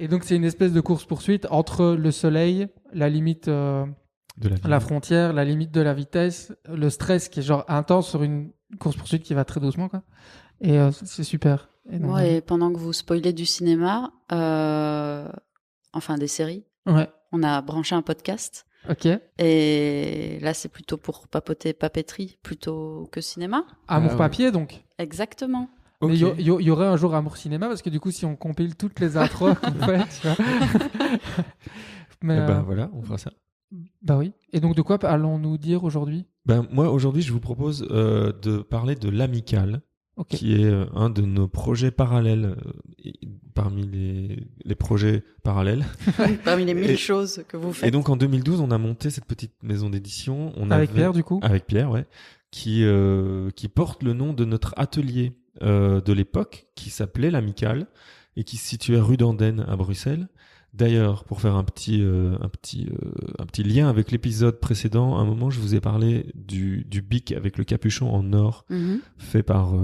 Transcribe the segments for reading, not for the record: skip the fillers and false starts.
Et donc, c'est une espèce de course-poursuite entre le soleil, la limite, De la la vie. frontière, la limite de la vitesse, le stress qui est genre intense sur une course-poursuite qui va très doucement, quoi. Et c'est super. Et donc, Ouais, et pendant que vous spoilez du cinéma, enfin des séries, ouais, on a branché un podcast. ok. Et là, c'est plutôt pour papoter papeterie plutôt que cinéma. Amour Ah, papier, donc. Exactement. Mais Ok. il y aurait un jour Amour cinéma, parce que du coup, si on compile toutes les intros qu'on fait, tu vois. Mais, Eh ben voilà, on fera ça. bah oui. Et donc, de quoi allons-nous dire aujourd'hui? Ben, moi, aujourd'hui, je vous propose de parler de l'Amicale, Ok. qui est un de nos projets parallèles, parmi les projets parallèles. Parmi les 1000 Et- choses que vous faites. Et donc, en 2012, on a monté cette petite maison d'édition. Avec Pierre, du coup. Avec Pierre, ouais. Qui porte le nom de notre atelier de l'époque, qui s'appelait l'Amicale, et qui se situait rue d'Andenne à Bruxelles. D'ailleurs, pour faire un petit lien avec l'épisode précédent, à un moment, je vous ai parlé du bic avec le capuchon en or Mhm. fait par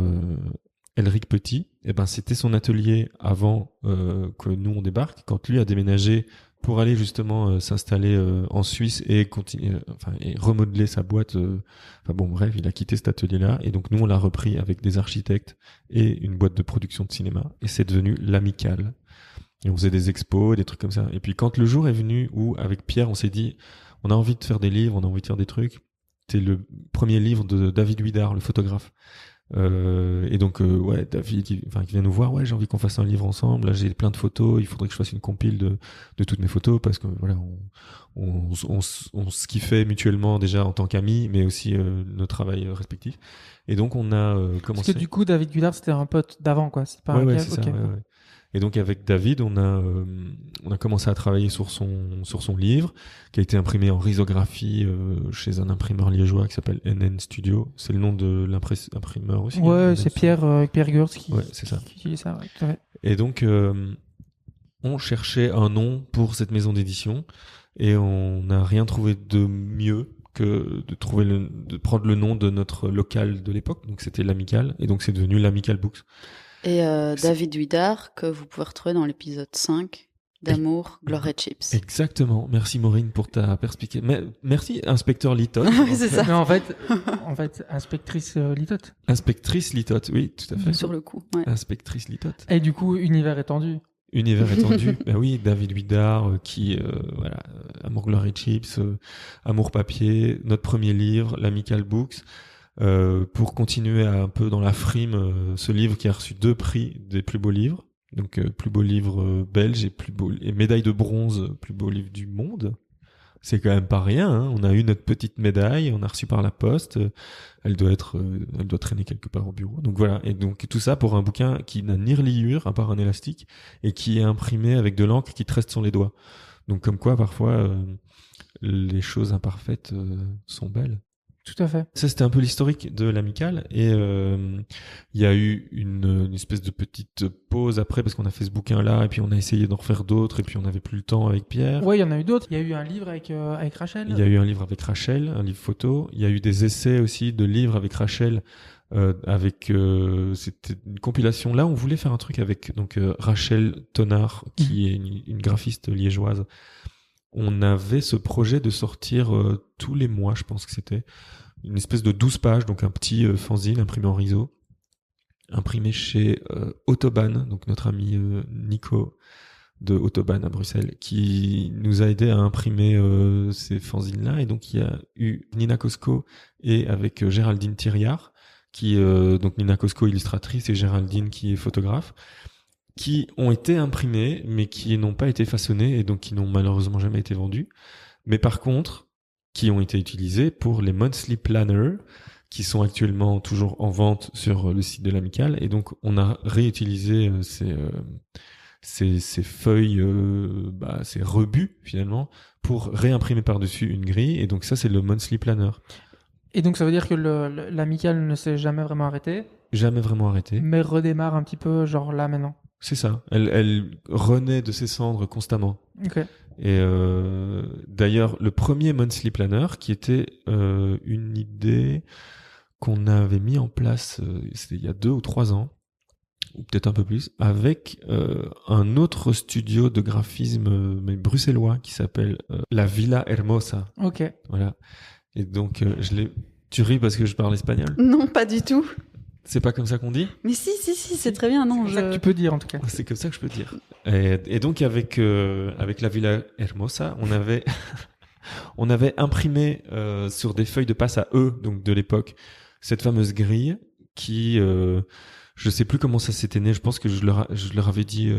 Elric Petit. Et ben, c'était son atelier avant que nous on débarque, quand lui a déménagé pour aller justement s'installer en Suisse et continuer, et remodeler sa boîte. Enfin bon, bref, il a quitté cet atelier-là, et donc nous on l'a repris avec des architectes et une boîte de production de cinéma, et c'est devenu l'Amicale. Et on faisait des expos, des trucs comme ça. Et puis quand le jour est venu où, avec Pierre, on s'est dit, on a envie de faire des livres, on a envie de faire des trucs, c'est le premier livre de David Huidard, le photographe. Et donc, ouais, David, qui vient nous voir, ouais, j'ai envie qu'on fasse un livre ensemble, là j'ai plein de photos, il faudrait que je fasse une compile de toutes mes photos, parce que voilà, on se kiffait mutuellement déjà en tant qu'amis, mais aussi nos travails respectifs. Et donc on a commencé... Parce que du coup, David Guillard, c'était un pote d'avant, quoi. C'est pas Ouais, un ouais, gars. c'est ça. Ok. Ouais, ouais. Et donc avec David, on a commencé à travailler sur son livre, qui a été imprimé en risographie chez un imprimeur liégeois qui s'appelle NN Studio. C'est le nom de l'imprimeur aussi. Ouais, NN c'est Studio. Pierre Gurs qui, Ouais, c'est ça. qui utilise ça. Ouais, tout à fait. Et donc on cherchait un nom pour cette maison d'édition, et on n'a rien trouvé de mieux que de prendre le nom de notre local de l'époque. Donc c'était l'Amicale, et donc c'est devenu l'Amicale Books. Et David Huidard, que vous pouvez retrouver dans l'épisode 5 d'Amour, Gloire et Chips. Exactement. Merci Maureen pour ta perspicacité. Merci inspecteur Litote. Oui, c'est ça. Mais en fait, inspectrice Litote. Inspectrice Litote, oui, tout à fait. Sur le coup. Ouais. Inspectrice Litote. Et du coup, univers étendu. Univers étendu. Ben oui, David Huidard, voilà, Amour, Gloire et Chips, Amour Papier, notre premier livre, l'Amicale Books. Pour continuer un peu dans la frime, ce livre qui a reçu 2 prix des plus beaux livres. Donc, plus beau livre belge et médaille de bronze, plus beau livre du monde. C'est quand même pas rien, hein. On a eu notre petite médaille, on a reçu par la poste. Elle doit traîner quelque part au bureau. Donc voilà. Et donc tout ça pour un bouquin qui n'a ni reliure, à part un élastique, et qui est imprimé avec de l'encre qui te reste sur les doigts. Donc comme quoi, parfois, les choses imparfaites sont belles. Tout à fait. Ça, c'était un peu l'historique de l'Amicale, et il y a eu une espèce de petite pause après, parce qu'on a fait ce bouquin-là, et puis on a essayé d'en refaire d'autres, et puis on n'avait plus le temps avec Pierre. Ouais, il y en a eu d'autres. Il y a eu un livre avec Rachel. Il y a eu un livre avec Rachel, un livre photo. Il y a eu des essais aussi de livres avec Rachel, c'était une compilation. Là, on voulait faire un truc avec Rachel Tonard, qui est une graphiste liégeoise. On avait ce projet de sortir tous les mois, je pense que c'était une espèce de 12 pages, donc un petit fanzine imprimé en riso, imprimé chez Autobahn, donc notre ami Nico de Autobahn à Bruxelles, qui nous a aidé à imprimer ces fanzines-là. Et donc il y a eu Nina Cosco et avec Géraldine Thiriard, donc Nina Cosco illustratrice et Géraldine qui est photographe, qui ont été imprimés, mais qui n'ont pas été façonnés, et donc qui n'ont malheureusement jamais été vendus. Mais par contre, qui ont été utilisés pour les monthly planners, qui sont actuellement toujours en vente sur le site de l'Amicale. Et donc, on a réutilisé ces feuilles, ces rebuts, finalement, pour réimprimer par-dessus une grille. Et donc, ça, c'est le monthly planner. Et donc, ça veut dire que l'Amicale ne s'est jamais vraiment arrêté, Jamais vraiment arrêté. mais redémarre un petit peu, genre là, maintenant. C'est ça. Elle renaît de ses cendres constamment. Ok. Et d'ailleurs, le premier monthly planner, qui était une idée qu'on avait mis en place, c'était il y a 2 ou 3 ans, ou peut-être un peu plus, avec un autre studio de graphisme mais bruxellois qui s'appelle La Villa Hermosa. Ok. Voilà. Et donc tu ris parce que je parle espagnol? Non, pas du tout. C'est pas comme ça qu'on dit? Mais si, c'est très bien. Non, C'est ça que tu peux dire en tout cas. C'est comme ça que je peux dire. Et donc avec La Villa Hermosa, on avait imprimé sur des feuilles de passe à eux, donc de l'époque, cette fameuse grille qui, je sais plus comment ça s'était né. Je pense que je leur avais dit,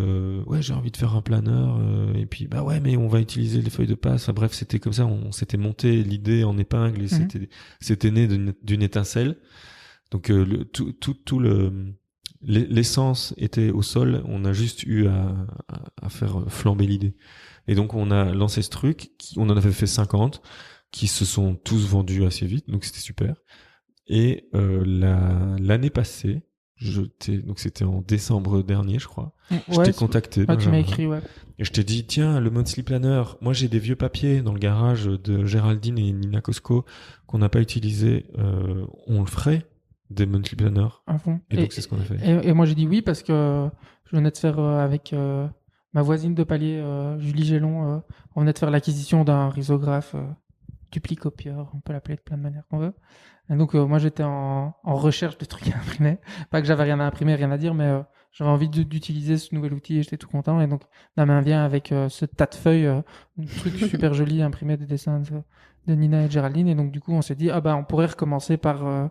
ouais, j'ai envie de faire un planeur, et puis bah ouais, mais on va utiliser les feuilles de passe. Enfin, bref, c'était comme ça. On s'était monté l'idée en épingle et c'était né d'une étincelle. Donc l'essence était au sol. On a juste eu à faire flamber l'idée. Et donc on a lancé ce truc, on en avait fait 50, qui se sont tous vendus assez vite, donc c'était super. Et l'année passée, donc c'était en décembre dernier, je crois. Je t'ai contacté. Ouais, tu m'as écrit, ouais. Et je t'ai dit, tiens, le Monthly Planner, moi j'ai des vieux papiers dans le garage de Géraldine et Nina Cosco qu'on n'a pas utilisé. On le ferait, des Monthly Planners. À fond. Et donc c'est ce qu'on a fait. Et moi j'ai dit oui parce que je venais de faire avec ma voisine de palier, Julie Gélon, on venait de faire l'acquisition d'un risographe duplicopieur, on peut l'appeler de plein de manières qu'on veut. Et donc moi j'étais en recherche de trucs à imprimer. Pas que j'avais rien à imprimer, rien à dire, mais j'avais envie d'utiliser ce nouvel outil et j'étais tout content. Et donc la main vient avec ce tas de feuilles, un truc super joli, imprimer des dessins de Nina et Géraldine. Et donc du coup on s'est dit, ah bah on pourrait recommencer par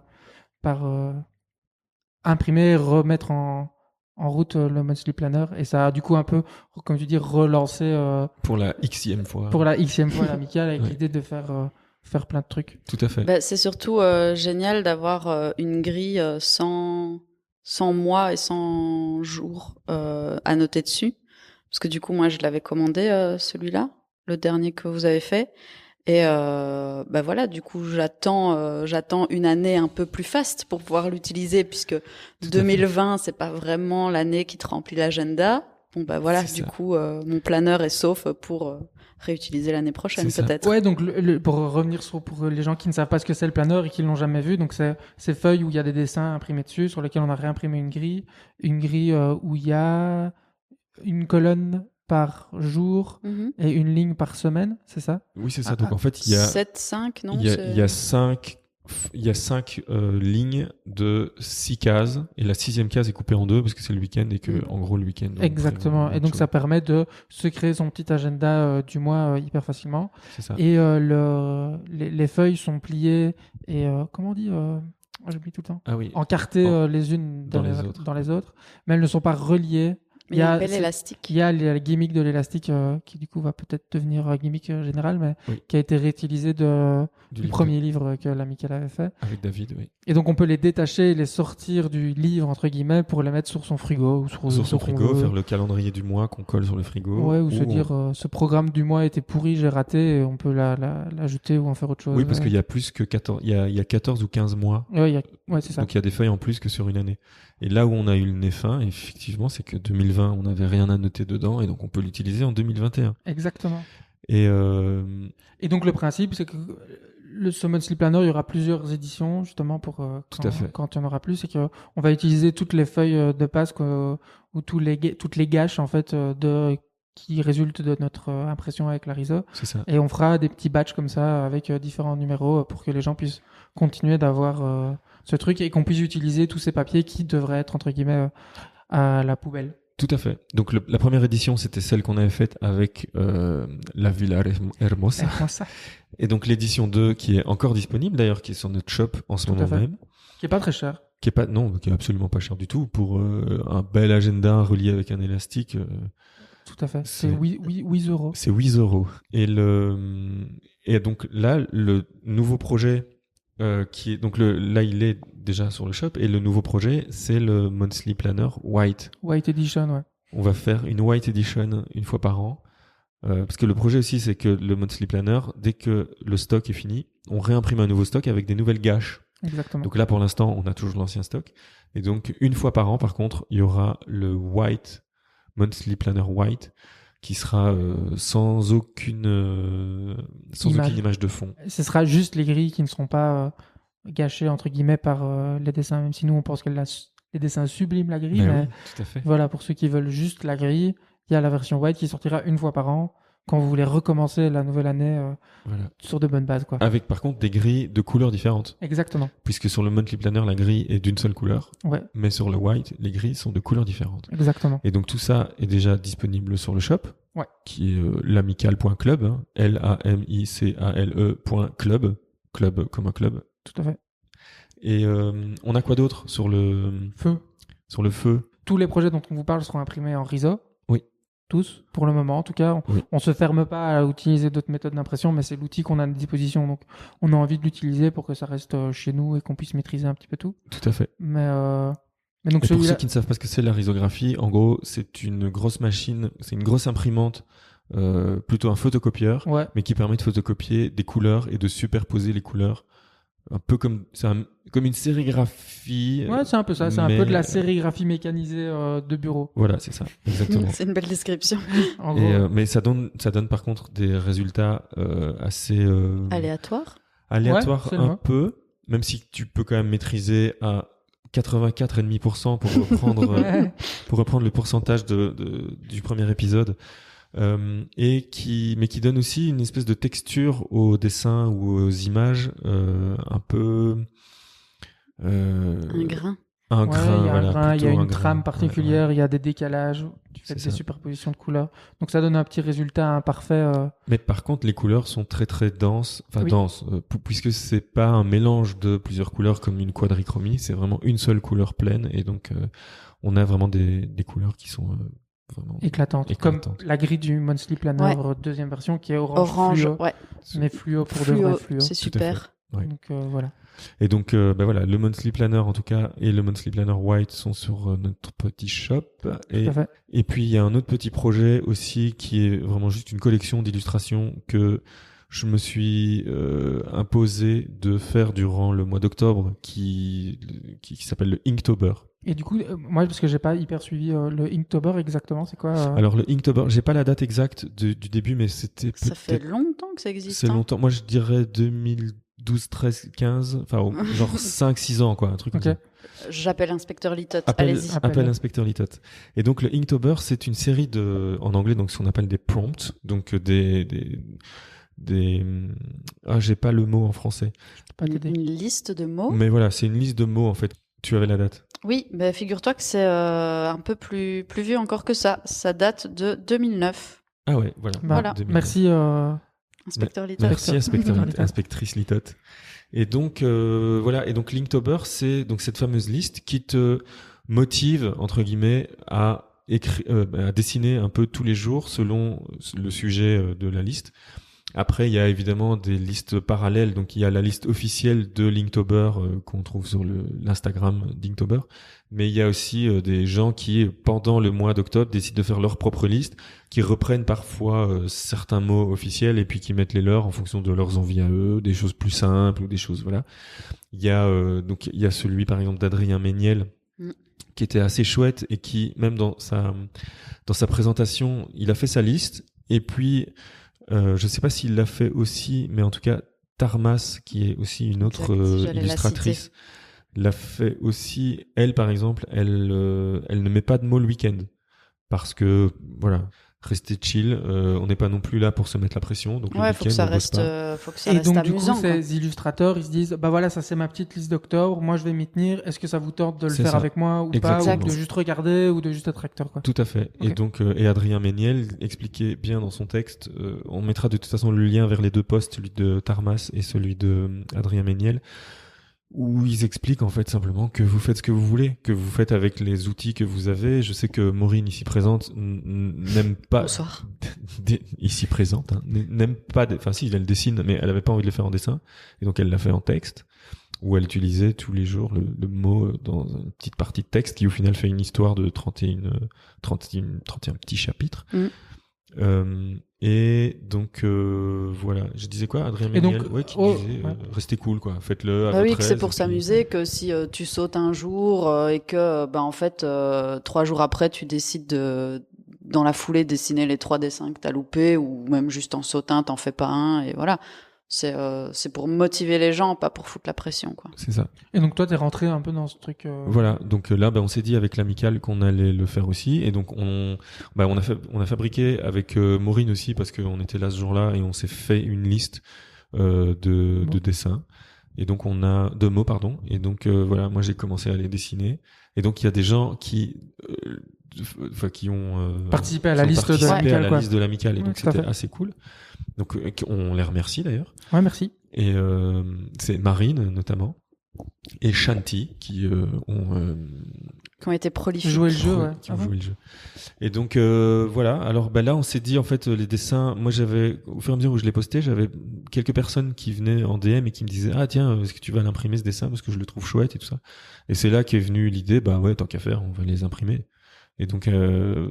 imprimer, remettre en route le Monthly Planner. Et ça a du coup un peu, comme tu dis, relancé pour la xème fois. Pour la xème fois l'amicale avec Ouais. l'idée de faire plein de trucs. Tout à fait. Bah, c'est surtout génial d'avoir une grille sans mois et sans jours à noter dessus. Parce que du coup, moi, je l'avais commandé, celui-là, le dernier que vous avez fait. Et bah voilà, du coup, j'attends une année un peu plus faste pour pouvoir l'utiliser, puisque 2020, c'est pas vraiment l'année qui te remplit l'agenda. Bon bah voilà, du coup, mon planeur est sauf pour réutiliser l'année prochaine peut-être. Ouais, donc pour revenir pour les gens qui ne savent pas ce que c'est le planeur et qui l'ont jamais vu, donc c'est ces feuilles où il y a des dessins imprimés dessus, sur lesquels on a réimprimé une grille où il y a une colonne par jour et une ligne par semaine, c'est ça? Oui, c'est ça. Donc en fait, il y a 7, 5, non? Il y a 5 lignes de 6 cases et la 6e case est coupée en 2 parce que c'est le week-end et que en gros le week-end. Exactement. Et donc ça permet de se créer son petit agenda du mois hyper facilement. C'est ça. Et les feuilles sont pliées et comment on dit j'oublie tout le temps. Ah oui. Encartées les unes dans les autres, mais elles ne sont pas reliées. Il y a un bel élastique. Il y a le gimmick de l'élastique qui du coup va peut-être devenir gimmick général, mais qui a été réutilisé du premier livre que l'Amicale avait fait. Avec David, oui. Et donc on peut les détacher et les sortir du livre entre guillemets pour les mettre sur son frigo ou sur son frigo, faire le calendrier du mois qu'on colle sur le frigo. Ouais, ou se dire ce programme du mois était pourri, j'ai raté, et on peut l'ajouter ou en faire autre chose. Oui, parce qu'il y a plus que 14, il y a 14 ou 15 mois. Ouais, c'est ça. Donc il y a des feuilles en plus que sur une année. Et là où on a eu le nez fin, effectivement, c'est que 2020, on n'avait rien à noter dedans et donc on peut l'utiliser en 2021. Exactement. Et donc le principe, c'est que ce Monthly Planner, il y aura plusieurs éditions justement pour quand il y en aura plus, c'est que on va utiliser toutes les feuilles de passe ou toutes les gâches en fait qui résultent de notre impression avec la RISO. C'est ça. Et on fera des petits batchs comme ça avec différents numéros pour que les gens puissent continuer d'avoir ce truc et qu'on puisse utiliser tous ces papiers qui devraient être entre guillemets à la poubelle. Tout à fait. Donc la première édition, c'était celle qu'on avait faite avec la Villa Hermosa. Et donc l'édition 2, qui est encore disponible d'ailleurs, qui est sur notre shop en ce moment même. Qui est pas très cher. Qui est absolument pas cher du tout pour un bel agenda relié avec un élastique. Tout à fait. C'est 8 euros. C'est 8 euros. Et donc là, le nouveau projet qui est donc là il est déjà sur le shop et le nouveau projet c'est le Monthly Planner White Edition. Ouais. On va faire une White Edition une fois par an parce que le projet aussi c'est que le Monthly Planner, dès que le stock est fini, on réimprime un nouveau stock avec des nouvelles gâches. Exactement. Donc là pour l'instant on a toujours l'ancien stock et donc une fois par an par contre il y aura le Monthly Planner White qui sera sans aucune image de fond. Ce sera juste les grilles qui ne seront pas gâchées entre guillemets par les dessins, même si nous on pense que les des dessins sublimes la grille, Mais mais oui, tout à fait. voilà, pour ceux qui veulent juste la grille, il y a la version white qui sortira une fois par an quand vous voulez recommencer la nouvelle année Voilà. sur de bonnes bases, quoi. Avec par contre des grilles de couleurs différentes. Exactement. Puisque sur le Monthly Planner, la grille est d'une seule couleur. Ouais, Mais sur le white, les grilles sont de couleurs différentes. exactement. Et donc tout ça est déjà disponible sur le shop, Ouais. qui est l'amical.club, hein, LAMICALE.club, club comme un club. Tout à fait. Et on a quoi d'autre sur le Feu. feu? Tous les projets dont on vous parle seront imprimés en RISO. Oui. Tous, pour le moment en tout cas. Oui. On se ferme pas à utiliser d'autres méthodes d'impression, mais c'est l'outil qu'on a à disposition. Donc on a envie de l'utiliser pour que ça reste chez nous et qu'on puisse maîtriser un petit peu tout. Tout à fait. Mais donc Et pour celui-là... ceux qui ne savent pas ce que c'est la risographie, en gros, c'est une grosse machine, c'est une grosse imprimante, plutôt un photocopieur, Ouais, mais qui permet de photocopier des couleurs et de superposer les couleurs. Un peu comme une sérigraphie. ouais, c'est un peu ça. C'est un mais- peu de la sérigraphie mécanisée de bureau. Voilà, c'est ça, exactement. C'est une belle description. En gros, Et, mais ça donne par contre des résultats assez Aléatoire. aléatoires Ouais, c'est le un mot. peu, même si tu peux quand même maîtriser à 84,5% pour reprendre ouais. pour reprendre le pourcentage du premier épisode, mais qui donne aussi une espèce de texture aux dessins ou aux images, un peu Un grain. un Ouais, grain, il y a voilà, un grain, il y a plutôt un une grain. trame Ouais, particulière, ouais. il y a des décalages, du fait C'est des ça. superpositions de couleurs. Donc ça donne un petit résultat imparfait. Mais par contre, les couleurs sont très très denses, Oui. puisque c'est pas un mélange de plusieurs couleurs comme une quadrichromie, c'est vraiment une seule couleur pleine, et donc on a vraiment des couleurs qui sont vraiment Éclatante. éclatantes. Comme la grille du Monthly Planner Ouais. Deuxième version qui est orange, Orange, fluo, ouais. mais fluo pour de vrai fluo. C'est Tout à fait. super. Ouais. Donc voilà. Et donc, voilà, le Monthly Planner en tout cas et le Monthly Planner White sont sur notre petit shop. Tout à fait. Et puis il y a un autre petit projet aussi qui est vraiment juste une collection d'illustrations que je me suis imposé de faire durant le mois d'octobre, qui s'appelle le Inktober. Et du coup, moi, parce que j'ai pas hyper suivi le Inktober exactement, c'est quoi Alors le Inktober, j'ai pas la date exacte du début, mais c'était Ça fait peut-être longtemps que ça existe. c'est hein. longtemps. Moi je dirais 2012, 13, 15, enfin genre 5-6 ans quoi, un truc comme Ok. ça. J'appelle inspecteur Litot. Appelle Allez-y. Appelle. Inspecteur Litot. Et donc le Inktober, c'est une série en anglais, donc ce qu'on appelle des prompts, donc j'ai pas le mot en français. Pas t'aider. Une liste de mots. Mais voilà, c'est une liste de mots en fait. Tu avais la date. Oui, bah, figure-toi que c'est un peu plus vieux encore que ça. Ça date de 2009. Ah ouais, voilà. Bah, Voilà. 2009. Merci. Inspecteur Litot. Merci Litot. inspectrice Litot. Et donc voilà, et donc Linktober, c'est donc cette fameuse liste qui te motive entre guillemets à à dessiner un peu tous les jours selon le sujet de la liste. Après, il y a évidemment des listes parallèles. Donc, il y a la liste officielle de Linktober qu'on trouve sur l'Instagram d'Inktober. Mais il y a aussi des gens qui, pendant le mois d'octobre, décident de faire leur propre liste, qui reprennent parfois certains mots officiels et puis qui mettent les leurs en fonction de leurs envies à eux, des choses plus simples ou des choses, voilà. Il y a donc il y a celui par exemple d'Adrien Méniel qui était assez chouette et qui même dans sa présentation, il a fait sa liste et puis je sais pas s'il l'a fait aussi, mais en tout cas Tarmas, qui est aussi une autre J'allais illustratrice, l'a fait aussi. Elle, par exemple, elle ne met pas de mots le week-end parce que voilà, rester chill. On n'est pas non plus là pour se mettre la pression. Donc le Ouais, week-end, faut que ça on bosse reste, pas. faut que ça Et reste donc, du coup, amusant. quoi. ces illustrateurs, ils se disent, bah voilà, ça c'est ma petite liste d'octobre, moi je vais m'y tenir, est-ce que ça vous tente de le C'est faire ça. avec moi ou Exactement. pas, ou de juste regarder, ou de juste être acteur, quoi. Tout à fait. Ok. Et donc, et Adrien Méniel expliquait bien dans son texte, on mettra de toute façon le lien vers les deux posts, celui de Tarmas et celui de Adrien Méniel, où ils expliquent en fait simplement que vous faites ce que vous voulez, que vous faites avec les outils que vous avez. Je sais que Maureen ici présente n'aime pas Bonsoir. ici présente, hein, n'aime pas, enfin si, elle dessine, mais elle avait pas envie de le faire en dessin, et donc elle l'a fait en texte, où elle utilisait tous les jours le mot dans une petite partie de texte qui au final fait une histoire de 31 petits chapitres. Et donc voilà, je disais quoi, Adrien Et donc, Méniel, ouais, qui oh, disait ouais. restez cool quoi, faites-le à Bah oui, votre que c'est aise, pour et puis- s'amuser, que si tu sautes un jour et que bah en fait 3 jours après tu décides de dans la foulée dessiner les 3 dessins que t'as loupés ou même juste en sautant t'en fais pas un et voilà. c'est pour motiver les gens, pas pour foutre la pression, quoi. C'est ça. Et donc toi, t'es rentré un peu dans ce truc. Voilà, donc là, on s'est dit avec l'amicale qu'on allait le faire aussi, et donc on a fabriqué avec Maureen aussi parce qu'on était là ce jour-là et on s'est fait une liste de dessins, et donc on a de mots, pardon, et donc voilà, moi j'ai commencé à les dessiner, et donc il y a des gens qui ont participé à la liste de l'amicale, liste de l'amicale, et donc tout à c'était fait. assez cool. Donc on les remercie d'ailleurs. Ouais, merci. Et c'est Marine notamment et Shanti qui Qui ont été prolifiques. Jouer le jeu, ouais. qui ont joué le jeu. Et donc voilà. Alors là, on s'est dit en fait les dessins. Moi, j'avais au fur et à mesure où je les postais, j'avais quelques personnes qui venaient en DM et qui me disaient ah tiens, est-ce que tu vas l'imprimer ce dessin parce que je le trouve chouette et tout ça. Et c'est là qu'est venue l'idée. Bah ouais, tant qu'à faire, on va les imprimer. Et donc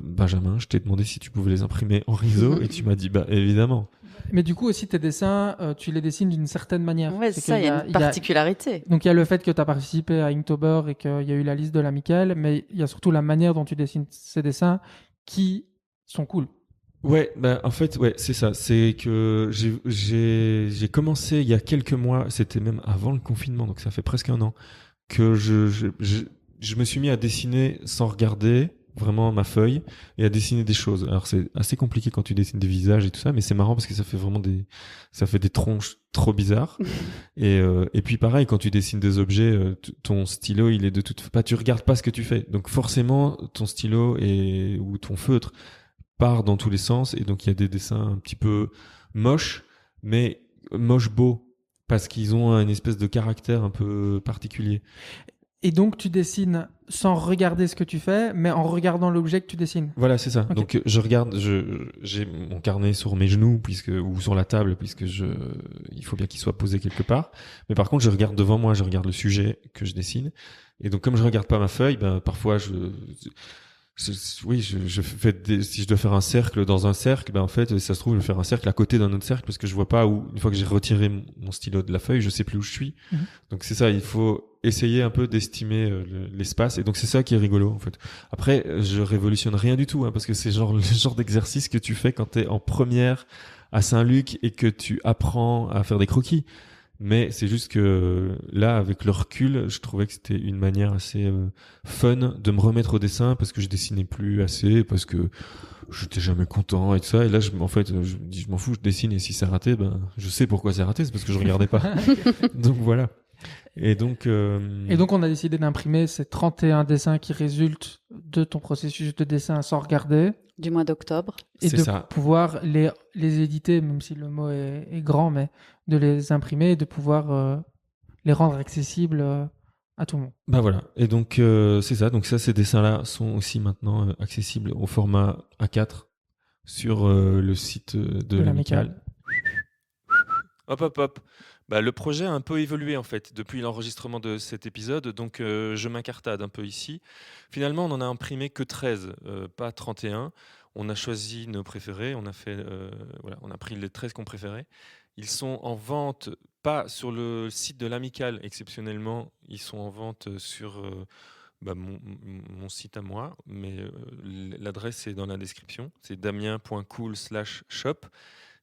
Benjamin, je t'ai demandé si tu pouvais les imprimer en riso et tu m'as dit bah évidemment. Mais du coup aussi tes dessins, tu les dessines d'une certaine manière. Ouais, c'est ça, il y a une particularité. Donc il y a le fait que tu as participé à Inktober et qu'il y a eu la liste de l'amicale, mais il y a surtout la manière dont tu dessines ces dessins qui sont cool. Ouais, bah en fait ouais, c'est ça, c'est que j'ai commencé il y a quelques mois, c'était même avant le confinement, donc ça fait presque un an que je me suis mis à dessiner sans regarder vraiment ma feuille et à dessiner des choses. Alors c'est assez compliqué quand tu dessines des visages et tout ça, mais c'est marrant parce que ça fait des tronches trop bizarres. Et puis pareil, quand tu dessines des objets, ton stylo il est tu regardes pas ce que tu fais, donc forcément ton stylo ou ton feutre part dans tous les sens, et donc il y a des dessins un petit peu moches, mais moches beaux parce qu'ils ont une espèce de caractère un peu particulier. Et donc tu dessines sans regarder ce que tu fais, mais en regardant l'objet que tu dessines. Voilà, c'est ça. Okay. Donc je regarde, j'ai mon carnet sur mes genoux ou sur la table puisque il faut bien qu'il soit posé quelque part. Mais par contre, je regarde devant moi, je regarde le sujet que je dessine. Et donc comme je regarde pas ma feuille, ben parfois je fais si je dois faire un cercle dans un cercle, ben en fait ça se trouve je vais faire un cercle à côté d'un autre cercle parce que je vois pas où, une fois que j'ai retiré mon stylo de la feuille, je sais plus où je suis. Donc c'est ça, il faut essayer un peu d'estimer l'espace, et donc c'est ça qui est rigolo en fait. Après je révolutionne rien du tout hein, parce que c'est le genre d'exercice que tu fais quand t'es en première à Saint-Luc et que tu apprends à faire des croquis. Mais c'est juste que là, avec le recul, je trouvais que c'était une manière assez fun de me remettre au dessin parce que je dessinais plus assez, parce que j'étais jamais content et tout ça. Et là, je me dis, je m'en fous, je dessine, et si c'est raté, ben, je sais pourquoi c'est raté, c'est parce que je regardais pas. Donc voilà. Et donc on a décidé d'imprimer ces 31 dessins qui résultent de ton processus de dessin sans regarder. Du mois d'octobre. Et pouvoir les éditer, même si le mot est grand, mais de les imprimer et de pouvoir les rendre accessibles à tout le monde. Bah voilà. Et donc c'est ça. Donc ces dessins-là sont aussi maintenant accessibles au format A4 sur le site de l'amicale. Hop. Bah, le projet a un peu évolué en fait depuis l'enregistrement de cet épisode, donc je m'incartade un peu ici. Finalement, on n'en a imprimé que 13, pas 31. On a choisi nos préférés, on a pris les 13 qu'on préférait. Ils sont en vente, pas sur le site de l'amicale exceptionnellement, ils sont en vente sur mon site à moi, mais l'adresse est dans la description, c'est damien.cool/shop.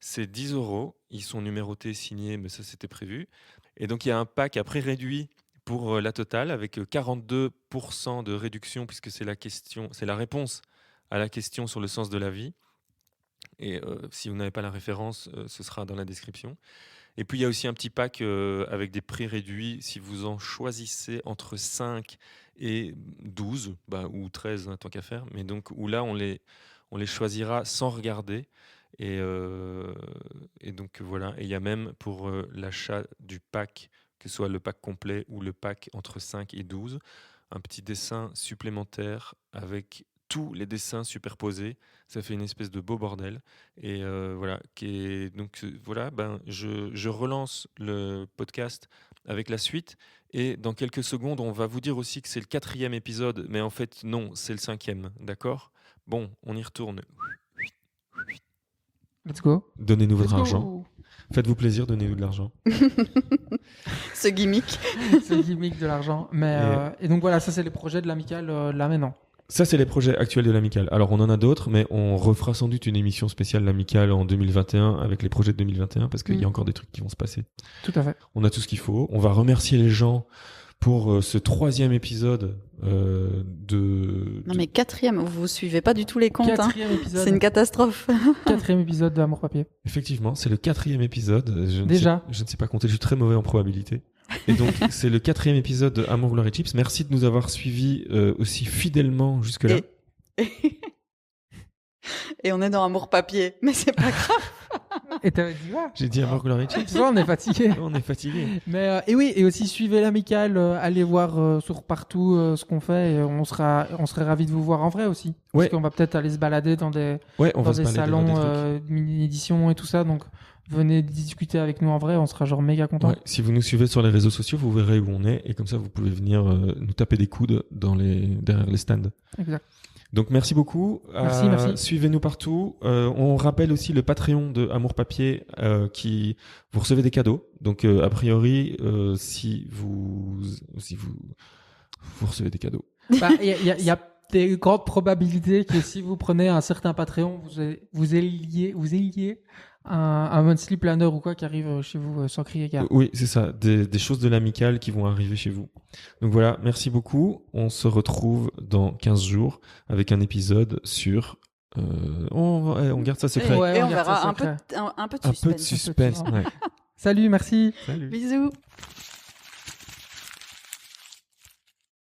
C'est 10 €, ils sont numérotés, signés, mais ça c'était prévu. Et donc il y a un pack à prix réduit pour la totale avec 42% de réduction puisque c'est la réponse à la question sur le sens de la vie. Et si vous n'avez pas la référence, ce sera dans la description. Et puis il y a aussi un petit pack avec des prix réduits si vous en choisissez entre 5 et 12, ou 13 tant qu'à faire, mais donc où là on les choisira sans regarder. Et donc voilà, et il y a même pour l'achat du pack, que ce soit le pack complet ou le pack entre 5 et 12, un petit dessin supplémentaire avec tous les dessins superposés. Ça fait une espèce de beau bordel. Et voilà, je relance le podcast avec la suite. Et dans quelques secondes, on va vous dire aussi que c'est le 4e épisode, mais en fait non, c'est le 5e, d'accord ? Bon, on y retourne. Let's go. Donnez-nous votre argent. Faites-vous plaisir, donnez-nous de l'argent. Ce gimmick. Ce gimmick de l'argent. Mais, et donc voilà, ça c'est les projets de l'amicale là maintenant. Ça, c'est les projets actuels de l'Amicale. Alors, on en a d'autres, mais on refera sans doute une émission spéciale l'Amicale en 2021 avec les projets de 2021 parce qu'il y a encore des trucs qui vont se passer. Tout à fait. On a tout ce qu'il faut. On va remercier les gens pour ce 3e épisode Non mais 4e, vous suivez pas du tout les comptes. 4e épisode. C'est une catastrophe. 4e épisode d'Amour Papier. Effectivement, c'est le 4e épisode. Je ne sais pas compter, je suis très mauvais en probabilité. Et donc, c'est le 4e épisode de Amour, Gloire et Chips. Merci de nous avoir suivis aussi fidèlement jusque-là. Et on est dans Amour Papier, mais c'est pas grave. Et t'avais dit quoi? J'ai dit Amour, Gloire et Chips. Tu vois, on est fatigué. On est fatigué. Mais et oui, et aussi suivez l'Amicale, allez voir sur partout ce qu'on fait. Et on serait ravis de vous voir en vrai aussi. Ouais. Parce qu'on va peut-être aller se balader dans des salons mini-éditions et tout ça. Donc venez discuter avec nous en vrai, on sera genre méga contents. Ouais, si vous nous suivez sur les réseaux sociaux, vous verrez où on est. Et comme ça, vous pouvez venir nous taper des coudes derrière les stands. Exact. Donc merci beaucoup. Merci. Suivez-nous partout. On rappelle aussi le Patreon de Amour Papier qui vous recevez des cadeaux. Donc a priori, si vous recevez des cadeaux. Il y a des grandes probabilités que si vous prenez un certain Patreon, vous ayez un monthly planner ou quoi qui arrive chez vous sans crier gare. Oui, c'est ça. Des choses de l'Amicale qui vont arriver chez vous. Donc voilà, merci beaucoup. On se retrouve dans 15 jours avec un épisode sur... on garde ça secret. Ouais, et on garde verra ça un peu secret. de suspense. Un peu de suspense. Ouais. Salut, merci. Salut. Bisous.